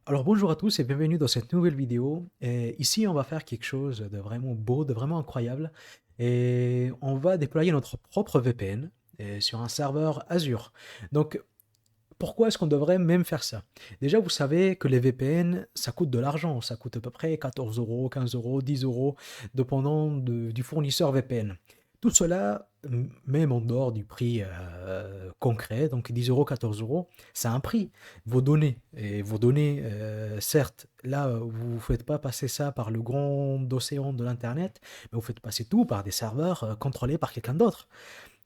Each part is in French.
Alors bonjour à tous et bienvenue dans cette nouvelle vidéo. Et ici, on va faire quelque chose de vraiment beau, de vraiment incroyable. Et on va déployer notre propre VPN sur un serveur Azure. Donc, pourquoi est-ce qu'on devrait même faire ça? Déjà, vous savez que les VPN, ça coûte de l'argent. Ça coûte à peu près 14 euros, 15 euros, 10 euros, dépendant du fournisseur VPN. Tout cela, même en dehors du prix concret, donc 10 euros, 14 euros, c'est un prix. Vos données, et vos données, certes, là, vous ne faites pas passer ça par le grand océan de l'Internet, mais vous faites passer tout par des serveurs contrôlés par quelqu'un d'autre.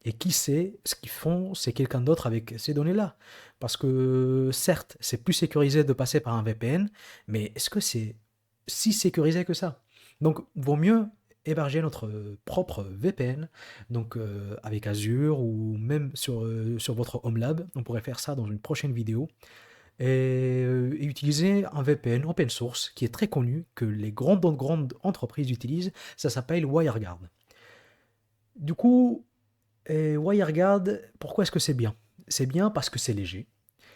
Et qui sait ce qu'ils font, c'est quelqu'un d'autre avec ces données-là. Parce que certes, c'est plus sécurisé de passer par un VPN, mais est-ce que c'est si sécurisé que ça? Donc, vaut mieux héberger notre propre VPN, donc avec Azure ou même sur votre Home Lab. On pourrait faire ça dans une prochaine vidéo. Et utiliser un VPN open source qui est très connu, que les grandes entreprises utilisent. Ça s'appelle WireGuard. Du coup, et WireGuard, pourquoi est-ce que c'est bien? C'est bien parce que c'est léger.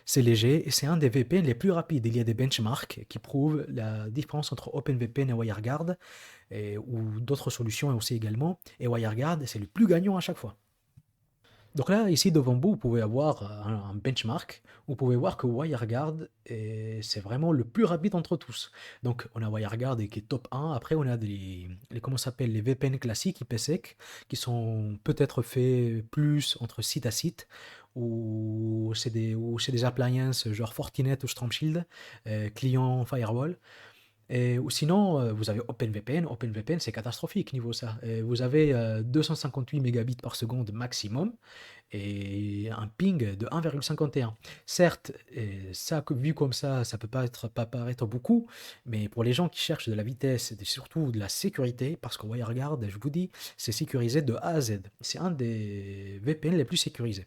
C'est léger et c'est un des VPN les plus rapides. Il y a des benchmarks qui prouvent la différence entre OpenVPN et WireGuard, ou d'autres solutions aussi également. Et WireGuard, c'est le plus gagnant à chaque fois. Donc là, ici devant vous, vous pouvez avoir un benchmark. Vous pouvez voir que WireGuard, c'est vraiment le plus rapide entre tous. Donc on a WireGuard qui est top 1. Après, on a comment ça s'appelle, les VPN classiques IPsec qui sont peut-être faits plus entre site à site ou c'est des appliances genre Fortinet ou Storm client firewall. Ou sinon, vous avez OpenVPN. OpenVPN, c'est catastrophique niveau ça. Vous avez 258 mégabits par seconde maximum et un ping de 1,51. Certes, ça, vu comme ça peut pas paraître beaucoup, mais pour les gens qui cherchent de la vitesse et surtout de la sécurité, parce que WireGuard, je vous dis, c'est sécurisé de A à Z. C'est un des VPN les plus sécurisés.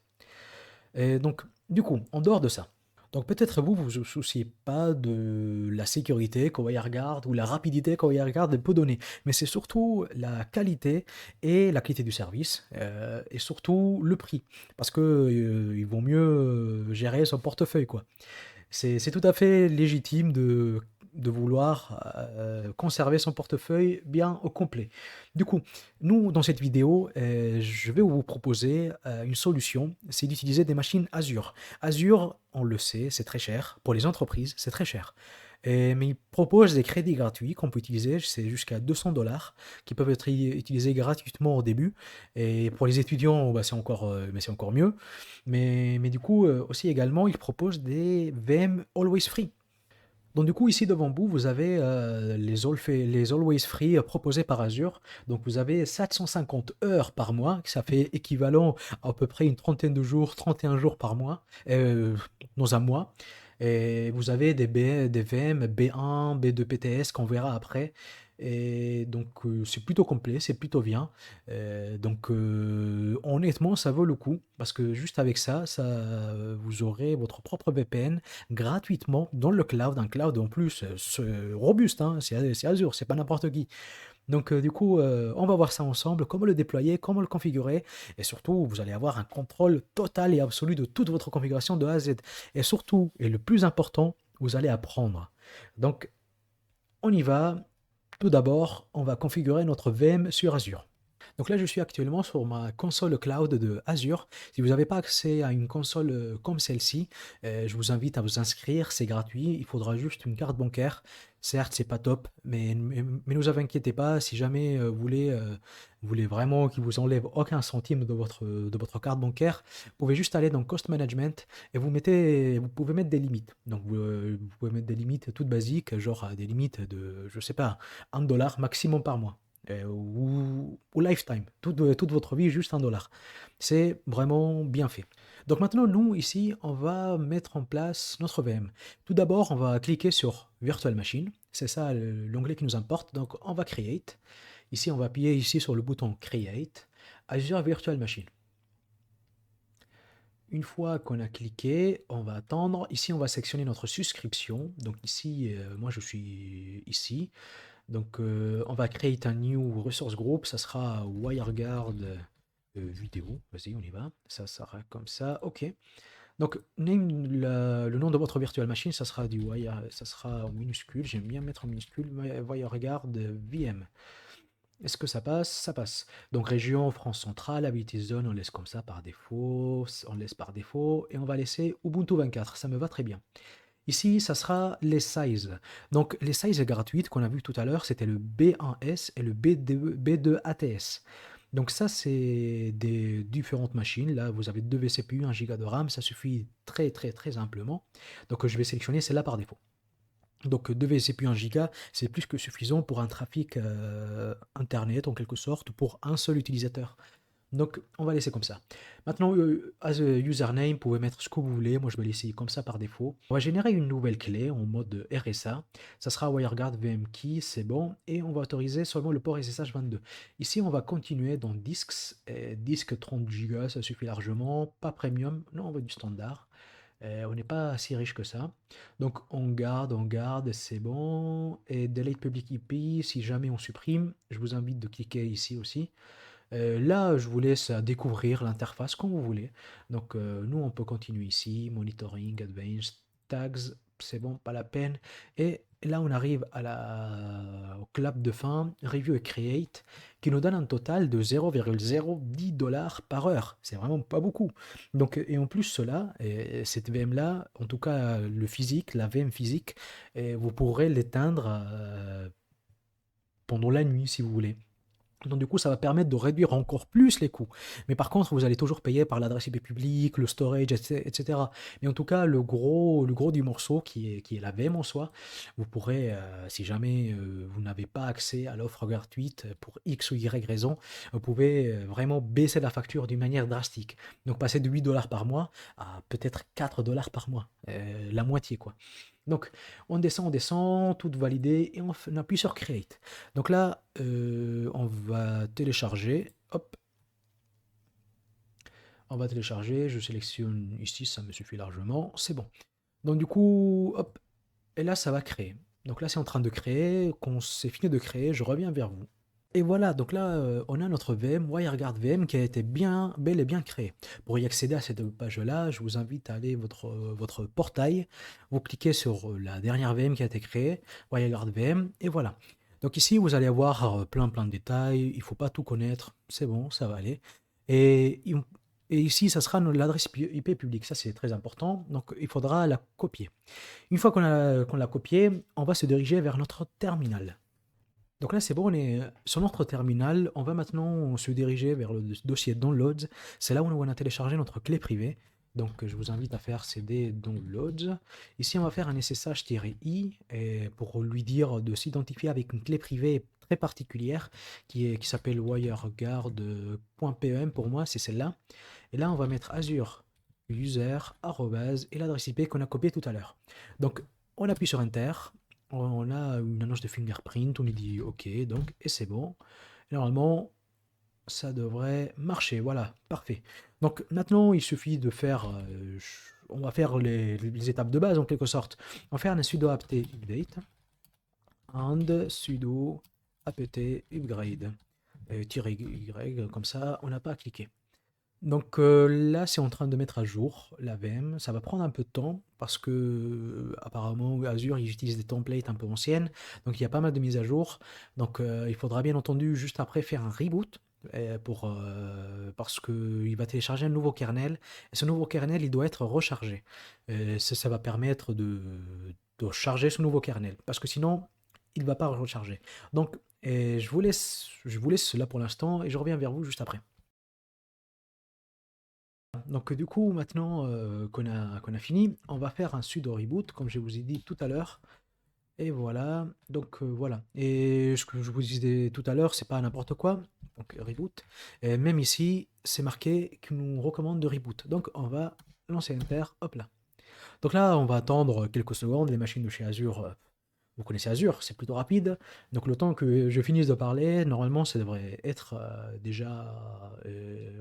Et donc, du coup, en dehors de ça, donc peut-être vous, vous souciez pas de la sécurité qu'on regarde ou la rapidité qu'on regarde peut donner, mais c'est surtout la qualité du service et surtout le prix, parce que il vaut mieux gérer son portefeuille quoi. C'est tout à fait légitime de vouloir conserver son portefeuille bien au complet. Du coup, nous, dans cette vidéo, je vais vous proposer une solution, c'est d'utiliser des machines Azure. Azure, on le sait, c'est très cher. Pour les entreprises, c'est très cher. Mais ils proposent des crédits gratuits qu'on peut utiliser, c'est jusqu'à 200 dollars, qui peuvent être utilisés gratuitement au début. Et pour les étudiants, bah, c'est encore mieux. Mais du coup, aussi également, ils proposent des VM Always Free. Donc du coup, ici devant vous, vous avez les Always Free proposés par Azure. Donc vous avez 750 heures par mois, ça fait équivalent à peu près une trentaine de jours, 31 jours par mois, dans un mois. Et vous avez des VM B1, B2 PTS qu'on verra après. Et donc c'est plutôt complet, c'est plutôt bien. Donc honnêtement, ça vaut le coup parce que juste avec ça, vous aurez votre propre VPN gratuitement dans le cloud, un cloud en plus robuste, hein, c'est Azure, c'est pas n'importe qui. Donc du coup, on va voir ça ensemble, comment le déployer, comment le configurer, et surtout, vous allez avoir un contrôle total et absolu de toute votre configuration de A à Z. Et surtout, et le plus important, vous allez apprendre. Donc, on y va. Tout d'abord, on va configurer notre VM sur Azure. Donc là, je suis actuellement sur ma console cloud de Azure. Si vous n'avez pas accès à une console comme celle-ci, je vous invite à vous inscrire, c'est gratuit. Il faudra juste une carte bancaire. Certes, c'est pas top, mais ne vous inquiétez pas. Si jamais vous voulez vraiment qu'il vous enlève aucun centime de votre carte bancaire, vous pouvez juste aller dans Cost Management et vous pouvez mettre des limites. Donc vous pouvez mettre des limites toutes basiques, genre des limites de, je sais pas, 1 dollar maximum par mois ou lifetime, toute votre vie, juste 1 dollar. C'est vraiment bien fait. Donc maintenant, nous, ici, on va mettre en place notre VM. Tout d'abord, on va cliquer sur Virtual Machine. C'est ça l'onglet qui nous importe. Donc, on va Create. Ici, on va appuyer ici sur le bouton Create. Azure Virtual Machine. Une fois qu'on a cliqué, on va attendre. Ici, on va sélectionner notre souscription. Donc ici, moi, je suis ici. Donc, on va créer un new resource group. Ça sera WireGuard vidéo. Vas-y, on y va. Ça sera comme ça. OK. Donc, name le nom de votre virtual machine, ça sera du wire, ça sera en minuscule. J'aime bien mettre en minuscule. WireGuard VM. Est-ce que ça passe? Ça passe. Donc, région France centrale, Ability Zone, on laisse comme ça par défaut. On laisse par défaut. Et on va laisser Ubuntu 24. Ça me va très bien. Ici, ça sera les sizes. Donc, les sizes gratuites qu'on a vu tout à l'heure, c'était le B1S et le B2ATS. Donc ça, c'est des différentes machines. Là, vous avez 2 vCPU, 1 giga de RAM, ça suffit très très très amplement. Donc je vais sélectionner celle-là par défaut. Donc 2 vCPU 1 giga, c'est plus que suffisant pour un trafic internet en quelque sorte pour un seul utilisateur. Donc, on va laisser comme ça. Maintenant, as a username, vous pouvez mettre ce que vous voulez. Moi, je vais laisser comme ça par défaut. On va générer une nouvelle clé en mode RSA. Ça sera WireGuard VM Key, c'est bon. Et on va autoriser seulement le port SSH 22. Ici, on va continuer dans Disks. Disque 30 Go, ça suffit largement. Pas Premium, non, on veut du standard. On n'est pas si riche que ça. Donc, on garde, c'est bon. Et Delete Public IP, si jamais on supprime, je vous invite de cliquer ici aussi. Là, je vous laisse découvrir l'interface comme vous voulez. Donc, nous, on peut continuer ici, monitoring, advanced, tags, c'est bon, pas la peine. Et là, on arrive au clap de fin, review et create, qui nous donne un total de 0,010 dollars par heure. C'est vraiment pas beaucoup. Donc, et en plus, cela, cette VM-là, en tout cas, le physique, la VM physique, vous pourrez l'éteindre pendant la nuit si vous voulez. Donc du coup, ça va permettre de réduire encore plus les coûts. Mais par contre, vous allez toujours payer par l'adresse IP publique, le storage, etc. Mais en tout cas, le gros du morceau, qui est la VM en soi, vous pourrez, si jamais vous n'avez pas accès à l'offre gratuite pour X ou Y raison, vous pouvez vraiment baisser la facture d'une manière drastique. Donc passer de 8 dollars par mois à peut-être 4 dollars par mois. La moitié, quoi. Donc, on descend, tout validé, et on appuie sur Create. Donc là, on va télécharger. Hop, on va télécharger. Je sélectionne ici, ça me suffit largement. C'est bon. Donc du coup, hop, et là, ça va créer. Donc là, c'est en train de créer. Quand c'est fini de créer, je reviens vers vous. Et voilà, donc là, on a notre VM, WireGuard VM, qui a été bel et bien créé. Pour y accéder à cette page-là, je vous invite à aller votre portail, vous cliquez sur la dernière VM qui a été créée, WireGuard VM, et voilà. Donc ici, vous allez avoir plein de détails, il ne faut pas tout connaître, c'est bon, ça va aller. Et, et ici, ça sera l'adresse IP publique, ça c'est très important, donc il faudra la copier. Une fois qu'on l'a copiée, on va se diriger vers notre terminal. Donc là, c'est bon, on est sur notre terminal. On va maintenant se diriger vers le dossier Downloads. C'est là où on a téléchargé notre clé privée. Donc, je vous invite à faire CD Downloads. Ici, on va faire un SSH-I pour lui dire de s'identifier avec une clé privée très particulière qui s'appelle wireguard.pem. Pour moi, c'est celle-là. Et là, on va mettre Azure user et l'adresse IP qu'on a copiée tout à l'heure. Donc, on appuie sur Enter. On a une annonce de fingerprint, on lui dit OK, donc, et c'est bon. Et normalement, ça devrait marcher. Voilà, parfait. Donc maintenant, il suffit de faire. On va faire les étapes de base en quelque sorte. On va faire un sudo apt update and sudo apt upgrade. -y, comme ça, on n'a pas à cliquer. Donc là, c'est en train de mettre à jour la VM. Ça va prendre un peu de temps parce que apparemment Azure ils utilisent des templates un peu anciennes, donc il y a pas mal de mises à jour. Donc il faudra bien entendu juste après faire un reboot parce qu'il va télécharger un nouveau kernel. Et ce nouveau kernel, il doit être rechargé. Ça va permettre de charger ce nouveau kernel parce que sinon, il ne va pas recharger. Donc je vous laisse cela pour l'instant et je reviens vers vous juste après. Donc du coup, maintenant qu'on a fini, on va faire un sudo reboot, comme je vous ai dit tout à l'heure. Et voilà, donc voilà. Et ce que je vous disais tout à l'heure, c'est pas n'importe quoi. Donc reboot. Et même ici, c'est marqué qu'il nous recommande de reboot. Donc on va lancer Enter, hop là. Donc là, on va attendre quelques secondes. Les machines de chez Azure, vous connaissez Azure, c'est plutôt rapide. Donc le temps que je finisse de parler, normalement, ça devrait être déjà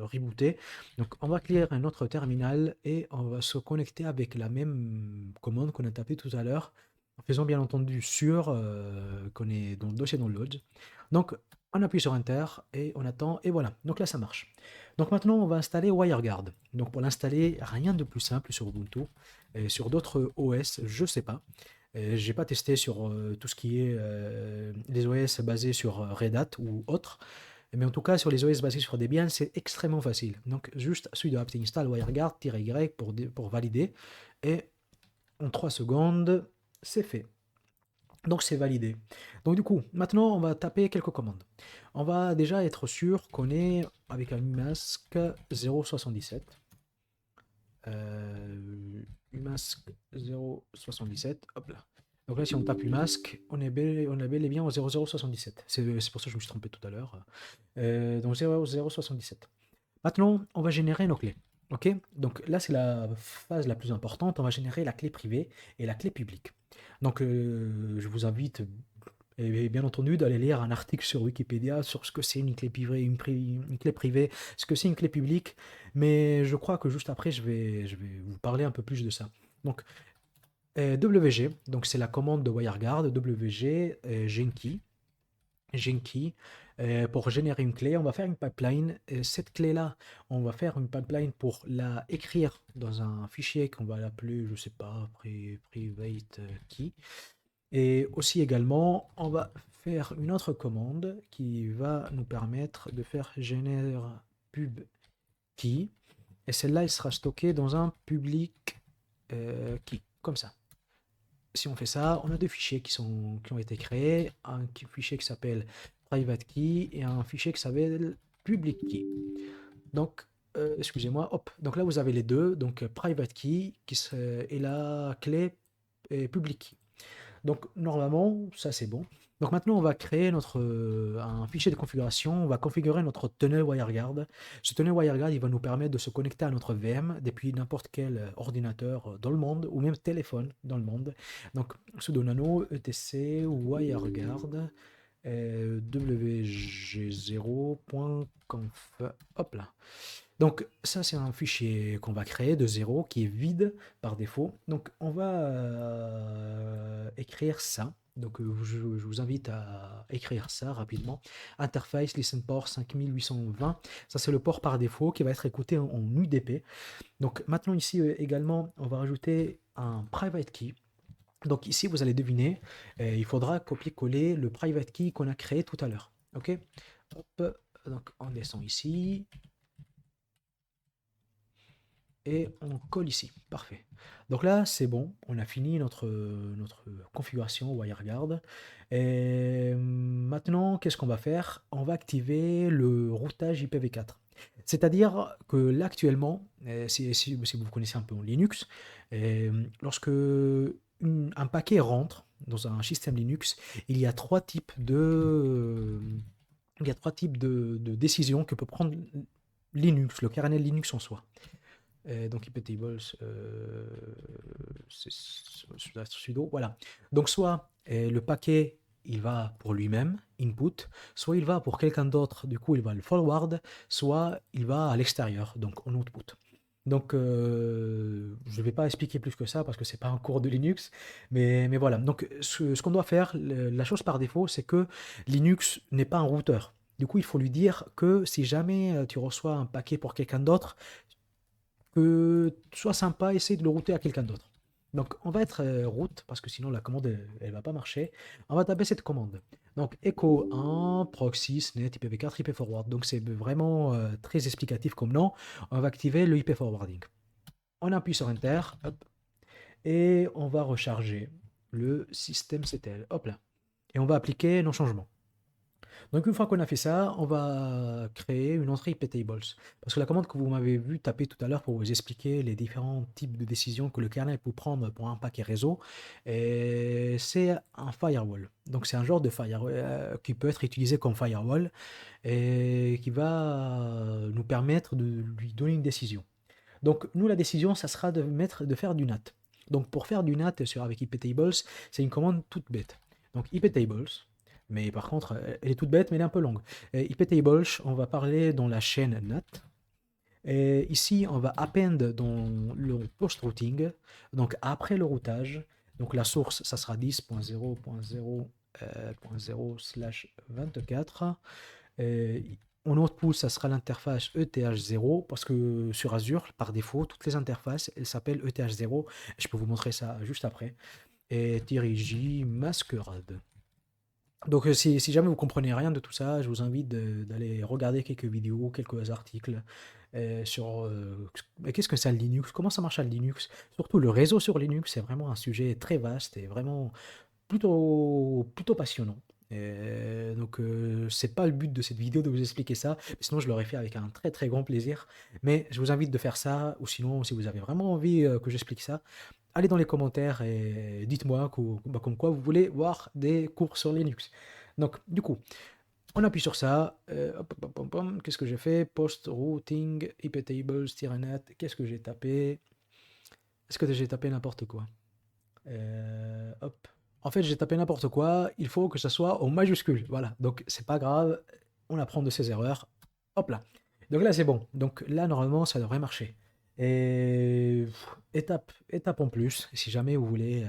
rebooté. Donc on va clear un autre terminal et on va se connecter avec la même commande qu'on a tapée tout à l'heure, en faisant bien entendu sûr qu'on est dans le dossier download. Donc on appuie sur Enter et on attend et voilà. Donc là ça marche. Donc maintenant, on va installer WireGuard. Donc pour l'installer, rien de plus simple sur Ubuntu. Sur d'autres OS, je sais pas. J'ai pas testé sur tout ce qui est les OS basés sur Red Hat ou autres. Mais en tout cas, sur les OS basés sur Debian, c'est extrêmement facile. Donc juste sudo apt install WireGuard-y pour valider. Et en 3 secondes, c'est fait. Donc c'est validé. Donc du coup, maintenant on va taper quelques commandes. On va déjà être sûr qu'on est avec un umask 077. Umask 077, hop là. Donc là, si on tape umask, on est bel et bien au 0077. C'est pour ça que je me suis trompé tout à l'heure. Donc 0077. Maintenant, on va générer nos clés. Ok. Donc là, c'est la phase la plus importante. On va générer la clé privée et la clé publique. Donc, je vous invite, et bien entendu, d'aller lire un article sur Wikipédia sur ce que c'est une clé privée, une clé privée, ce que c'est une clé publique. Mais je crois que juste après, je vais vous parler un peu plus de ça. Donc, WG, donc c'est la commande de WireGuard, WG, Genki. Pour générer une clé, on va faire une pipeline. Cette clé-là, on va faire une pipeline pour la écrire dans un fichier qu'on va l'appeler, je sais pas, private key. Et aussi également, on va faire une autre commande qui va nous permettre de faire générer pub key. Et celle-là, elle sera stockée dans un public key, comme ça. Si on fait ça, on a deux fichiers qui ont été créés, un fichier qui s'appelle private key et un fichier qui s'appelle public key. Donc, excusez-moi, hop. Donc là, vous avez les deux. Donc, private key et la clé public key. Donc, normalement, ça c'est bon. Donc maintenant, on va créer un fichier de configuration. On va configurer notre tunnel WireGuard. Ce tunnel WireGuard, il va nous permettre de se connecter à notre VM depuis n'importe quel ordinateur dans le monde ou même téléphone dans le monde. Donc, sudo nano etc WireGuard wg0.conf. Hop là. Donc ça, c'est un fichier qu'on va créer de zéro, qui est vide par défaut. Donc on va écrire ça. Donc je vous invite à écrire ça rapidement. Interface listen port 5820. Ça, c'est le port par défaut qui va être écouté en UDP. Donc maintenant ici également, on va rajouter un private key. Donc ici, vous allez deviner, il faudra copier-coller le private key qu'on a créé tout à l'heure. Ok. Hop. Donc on descend ici. Et on colle ici. Parfait. Donc là, c'est bon. On a fini notre configuration WireGuard. Et maintenant, qu'est-ce qu'on va faire? On va activer le routage IPv4. C'est-à-dire que là, actuellement, si vous connaissez un peu en Linux, lorsque un paquet rentre dans un système Linux, il y a trois types de décisions que peut prendre Linux, le kernel Linux en soi. Donc iptables, c'est sudo, voilà. Donc soit le paquet, il va pour lui-même, input, soit il va pour quelqu'un d'autre, du coup il va le forward, soit il va à l'extérieur, donc en output. Donc je ne vais pas expliquer plus que ça parce que c'est pas un cours de Linux, mais voilà. Donc ce qu'on doit faire, la chose par défaut, c'est que Linux n'est pas un routeur. Du coup, il faut lui dire que si jamais tu reçois un paquet pour quelqu'un d'autre, que sois sympa, essaye de le router à quelqu'un d'autre. Donc on va être route, parce que sinon la commande elle va pas marcher. On va taper cette commande. Donc echo 1, proxy, snet, IPv4, IP forward. Donc c'est vraiment très explicatif comme nom. On va activer le IP forwarding. On appuie sur Enter, hop, et on va recharger le système CTL. Hop là. Et on va appliquer nos changements. Donc une fois qu'on a fait ça, on va créer une entrée iptables. Parce que la commande que vous m'avez vu taper tout à l'heure pour vous expliquer les différents types de décisions que le kernel peut prendre pour un paquet réseau, c'est un firewall. Donc c'est un genre de firewall qui peut être utilisé comme firewall et qui va nous permettre de lui donner une décision. Donc nous, la décision, ça sera de faire du NAT. Donc pour faire du NAT avec iptables, c'est une commande toute bête. Donc iptables, mais par contre, elle est toute bête, mais elle est un peu longue. iptables, on va parler dans la chaîne NAT. Et ici, on va append dans le post-routing, donc après le routage. Donc la source, ça sera 10.0.0.0/24. En output, ça sera l'interface ETH0 parce que sur Azure, par défaut, toutes les interfaces, elles s'appellent ETH0. Je peux vous montrer ça juste après. Et Thierry J. Masquerade. Donc, si jamais vous comprenez rien de tout ça, je vous invite d'aller regarder quelques vidéos, quelques articles sur qu'est-ce que c'est le Linux, comment ça marche le Linux, surtout le réseau sur Linux, c'est vraiment un sujet très vaste et vraiment plutôt passionnant. Donc, c'est pas le but de cette vidéo de vous expliquer ça, sinon je l'aurais fait avec un très très grand plaisir. Mais je vous invite de faire ça, ou sinon, si vous avez vraiment envie que j'explique ça, allez dans les commentaires et dites-moi comme quoi vous voulez voir des cours sur Linux. Donc, du coup, on appuie sur ça. Qu'est-ce que j'ai fait? Post routing, iptables, -net. Qu'est-ce que j'ai tapé? Est-ce que j'ai tapé n'importe quoi? Hop. En fait, j'ai tapé n'importe quoi. Il faut que ça soit en majuscule. Voilà. Donc, c'est pas grave. On apprend de ses erreurs. Hop là. Donc là, c'est bon. Donc là, normalement, ça devrait marcher. Et étape en plus, si jamais vous voulez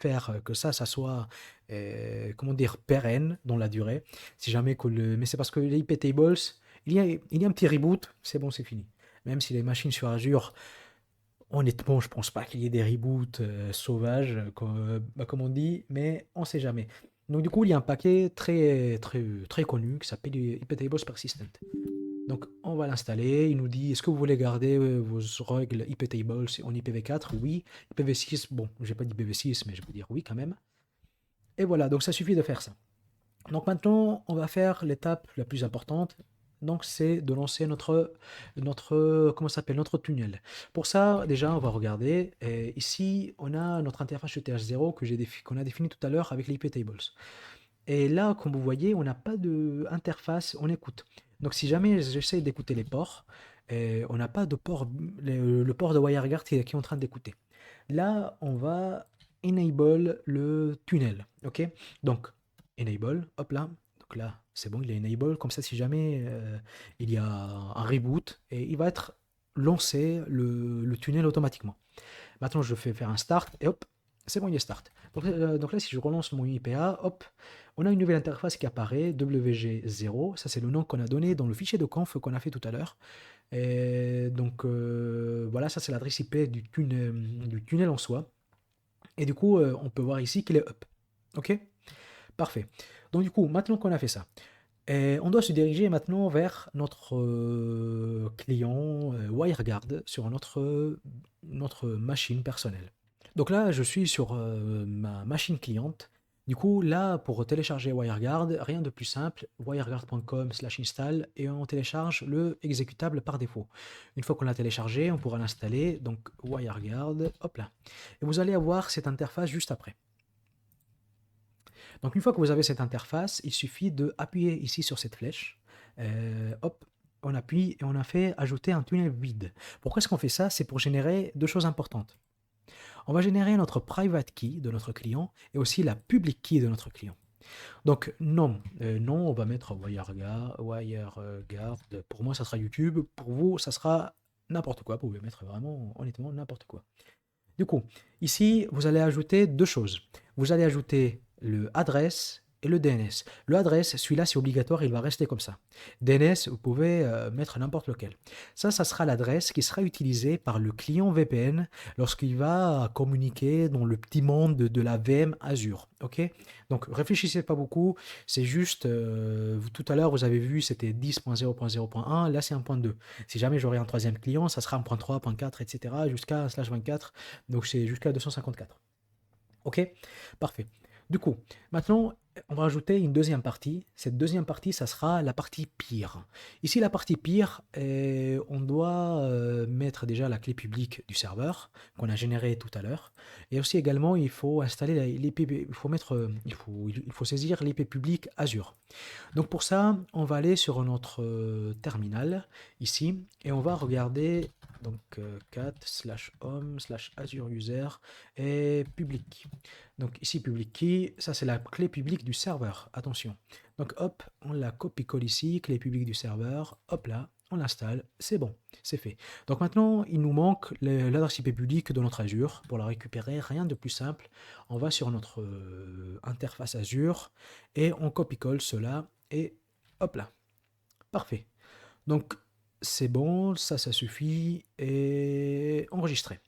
faire que ça soit, comment dire, pérenne dans la durée. Si jamais que mais c'est parce que les IP tables, il y a un petit reboot, c'est bon, c'est fini. Même si les machines sur Azure, honnêtement, je pense pas qu'il y ait des reboots sauvages, comme on dit, mais on sait jamais. Donc du coup, il y a un paquet très, très, très connu qui s'appelle iptables persistent. Donc on va l'installer, il nous dit est-ce que vous voulez garder vos règles iptables en IPv4? Oui. IPv6, bon, j'ai pas dit IPv6, mais je peux dire oui quand même. Et voilà, donc ça suffit de faire ça. Donc maintenant, on va faire l'étape la plus importante. Donc c'est de lancer comment ça s'appelle, notre tunnel. Pour ça, déjà, on va regarder. Et ici, on a notre interface ETH0 qu'on a défini tout à l'heure avec l'IPtables. Et là, comme vous voyez, on n'a pas d'interface, on écoute. Donc si jamais j'essaie d'écouter les ports, on n'a pas de port, le port de WireGuard qui est en train d'écouter. Là, on va enable le tunnel. Ok. Donc, enable, hop là. Donc là, c'est bon, il est enable. Comme ça, si jamais il y a un reboot, et il va être lancé le tunnel automatiquement. Maintenant, je fais faire un start et hop, c'est bon, il est start. Donc là, si je relance mon IPA, hop, on a une nouvelle interface qui apparaît, WG0. Ça, c'est le nom qu'on a donné dans le fichier de conf qu'on a fait tout à l'heure. Et donc, voilà, ça, c'est l'adresse IP du tunnel en soi. Et du coup, on peut voir ici qu'il est up. OK? Parfait. Donc, du coup, maintenant qu'on a fait ça, on doit se diriger maintenant vers notre client WireGuard sur notre machine personnelle. Donc là, je suis sur ma machine cliente. Du coup, là, pour télécharger WireGuard, rien de plus simple, wireguard.com/install et on télécharge le exécutable par défaut. Une fois qu'on l'a téléchargé, on pourra l'installer, donc WireGuard, hop là. Et vous allez avoir cette interface juste après. Donc une fois que vous avez cette interface, il suffit d'appuyer ici sur cette flèche. Hop, on appuie et on a fait ajouter un tunnel vide. Pourquoi est-ce qu'on fait ça? C'est pour générer deux choses importantes. On va générer notre private key de notre client et aussi la public key de notre client. Donc non, non, on va mettre WireGuard. Pour moi, ça sera YouTube. Pour vous, ça sera n'importe quoi. Vous pouvez mettre vraiment, honnêtement, n'importe quoi. Du coup, ici, vous allez ajouter deux choses. Vous allez ajouter le adresse et le DNS. Le adresse, celui-là, c'est obligatoire, il va rester comme ça. DNS, vous pouvez mettre n'importe lequel. Ça sera l'adresse qui sera utilisée par le client VPN lorsqu'il va communiquer dans le petit monde de la VM Azure. Ok. Donc, réfléchissez pas beaucoup. C'est juste, tout à l'heure, vous avez vu, c'était 10.0.0.1. Là, c'est 1.2. Si jamais j'aurai un troisième client, ça sera 1.3, 1.4, etc. jusqu'à /24. Donc, c'est jusqu'à 254. Ok. Parfait. Du coup, maintenant, on va ajouter une deuxième partie. Cette deuxième partie, ça sera la partie pire. Ici, la partie pire, on doit mettre déjà la clé publique du serveur qu'on a généré tout à l'heure. Et aussi également, il faut installer l'IP, il faut saisir l'IP public Azure. Donc pour ça, on va aller sur notre terminal ici et on va regarder donc cat/home/azure user et public key. Donc ici public key, ça c'est la clé publique du serveur. Attention. Donc hop, on la copie-colle ici, clé publique du serveur. Hop là, on l'installe, c'est bon, c'est fait. Donc maintenant, il nous manque l'adresse IP publique de notre Azure. Pour la récupérer, rien de plus simple. On va sur notre interface Azure et on copie-colle cela et hop là. Parfait. Donc, c'est bon, ça suffit et enregistrer.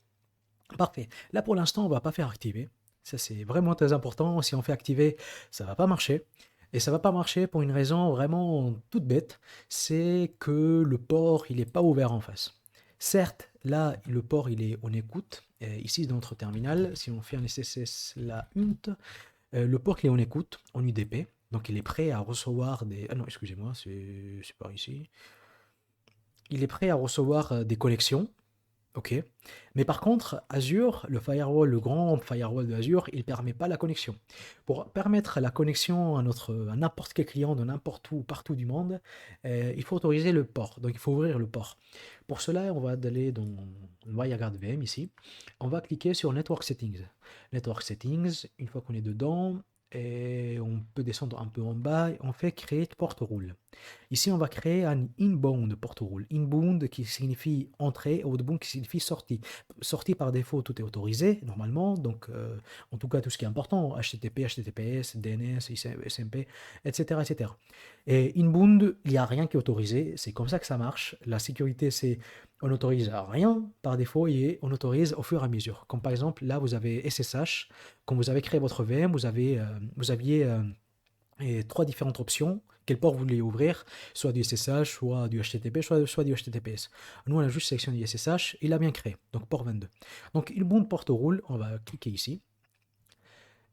Parfait. Là, pour l'instant, on va pas faire activer. Ça, c'est vraiment très important. Si on fait activer, ça va pas marcher. Et ça va pas marcher pour une raison vraiment toute bête, c'est que le port, il est pas ouvert en face. Certes, là, le port, il est en écoute. Ici, dans notre terminal, si on fait un SSS la UNT, le port, il est en écoute, en UDP. Donc, il est prêt à recevoir des... Ah non, excusez-moi, c'est par ici. Il est prêt à recevoir des connexions. Ok. Mais par contre, Azure, le firewall, le grand firewall de Azure, il ne permet pas la connexion. Pour permettre la connexion à n'importe quel client de n'importe où, partout du monde, il faut autoriser le port. Donc il faut ouvrir le port. Pour cela, on va aller dans WireGuard VM ici. On va cliquer sur Network Settings. Network Settings, une fois qu'on est dedans, et on peut descendre un peu en bas, on fait Create Port Rule. Ici, on va créer un inbound port rule. Inbound qui signifie entrée, outbound qui signifie sortie. Sortie par défaut, tout est autorisé normalement. Donc, en tout cas, tout ce qui est important, HTTP, HTTPS, DNS, SMP, etc., etc. Et inbound, il n'y a rien qui est autorisé. C'est comme ça que ça marche. La sécurité, c'est on n'autorise rien par défaut et on autorise au fur et à mesure. Comme par exemple, là, vous avez SSH. Quand vous avez créé votre VM, vous aviez et trois différentes options. Quel port vous voulez ouvrir, soit du SSH, soit du HTTP, soit du HTTPS. Nous, on a juste sélectionné du SSH, il a bien créé, donc port 22. Donc, il boot port rule, on va cliquer ici.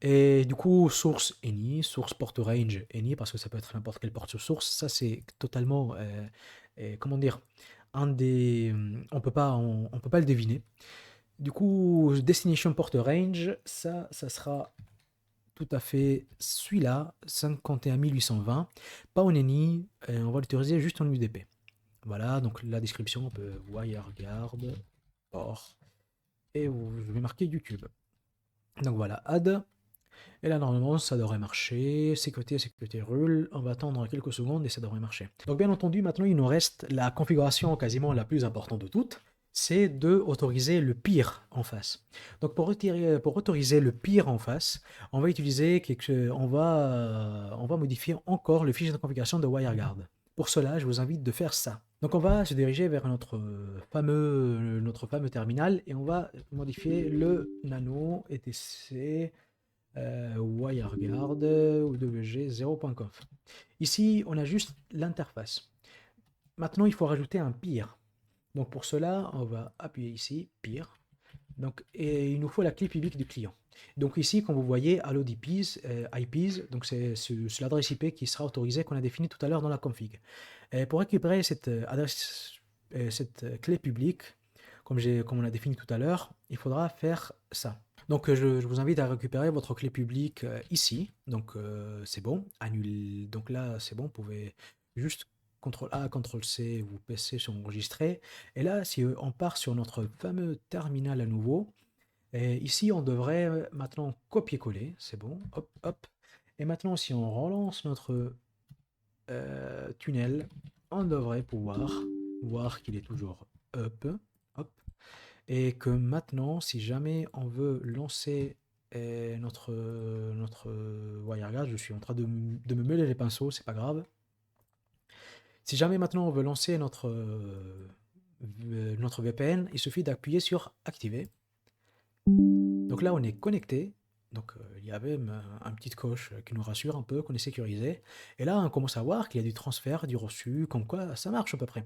Et du coup, source any, source port range any, parce que ça peut être n'importe quelle porte source. Ça, c'est totalement, comment dire, on peut pas le deviner. Du coup, destination port range, ça sera tout à fait celui-là, 51820, pas en ENI, on va l'autoriser juste en UDP. Voilà, donc la description, on peut WireGuard, port, et je vais marquer YouTube. Donc voilà, add, et là normalement ça devrait marcher, sécurité rule, on va attendre quelques secondes et ça devrait marcher. Donc bien entendu, maintenant il nous reste la configuration quasiment la plus importante de toutes, c'est de autoriser le pire en face. Donc pour autoriser le pire en face, on va utiliser on va modifier encore le fichier de configuration de WireGuard. Pour cela, je vous invite de faire ça. Donc on va se diriger vers notre fameux terminal et on va modifier le nano etc WireGuard ou WG0.conf. Ici, on a juste l'interface. Maintenant, il faut rajouter un peer. Donc pour cela, on va appuyer ici, peer. Donc, et il nous faut la clé publique du client. Donc ici, comme vous voyez, Allo IPs, donc c'est l'adresse IP qui sera autorisée qu'on a définie tout à l'heure dans la config. Et pour récupérer cette clé publique, comme on a défini tout à l'heure, il faudra faire ça. Donc je vous invite à récupérer votre clé publique ici. Donc c'est bon, annule. Donc là c'est bon, vous pouvez juste CTRL A, CTRL C, vous PC sur enregistrer. Et là, si on part sur notre fameux terminal à nouveau, et ici on devrait maintenant copier-coller, c'est bon, hop, hop. Et maintenant si on relance notre tunnel, on devrait pouvoir voir qu'il est toujours up, hop. Et que maintenant, si jamais on veut lancer notre WireGuard, je suis en train de me mêler les pinceaux, c'est pas grave. Si jamais maintenant on veut lancer notre VPN, il suffit d'appuyer sur activer. Donc là, on est connecté. Donc il y avait même un petit coche qui nous rassure un peu qu'on est sécurisé. Et là, on commence à voir qu'il y a du transfert, du reçu, comme quoi ça marche à peu près.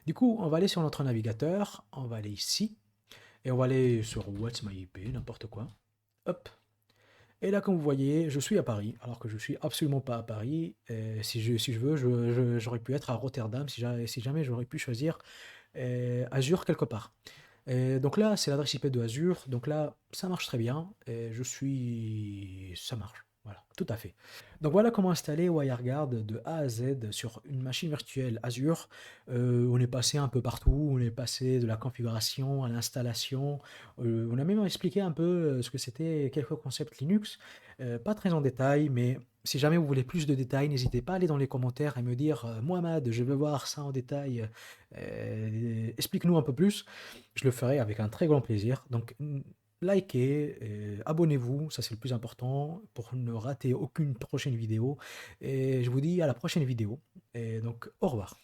Du coup, on va aller sur notre navigateur, on va aller ici, et on va aller sur What's My IP, n'importe quoi. Hop. Et là, comme vous voyez, je suis à Paris, alors que je suis absolument pas à Paris. Et si je veux, j'aurais pu être à Rotterdam si jamais j'aurais pu choisir Azure quelque part. Et donc là, c'est l'adresse IP de Azure. Donc là, ça marche très bien. Et ça marche. Voilà, tout à fait. Donc voilà comment installer WireGuard de A à Z sur une machine virtuelle Azure. On est passé un peu partout. On est passé de la configuration à l'installation. On a même expliqué un peu ce que c'était quelques concepts Linux. Pas très en détail, mais si jamais vous voulez plus de détails, n'hésitez pas à aller dans les commentaires et me dire Mohamed, je veux voir ça en détail. Explique-nous un peu plus. Je le ferai avec un très grand plaisir. Donc, likez, abonnez-vous, ça c'est le plus important pour ne rater aucune prochaine vidéo. Et je vous dis à la prochaine vidéo. Et donc, au revoir.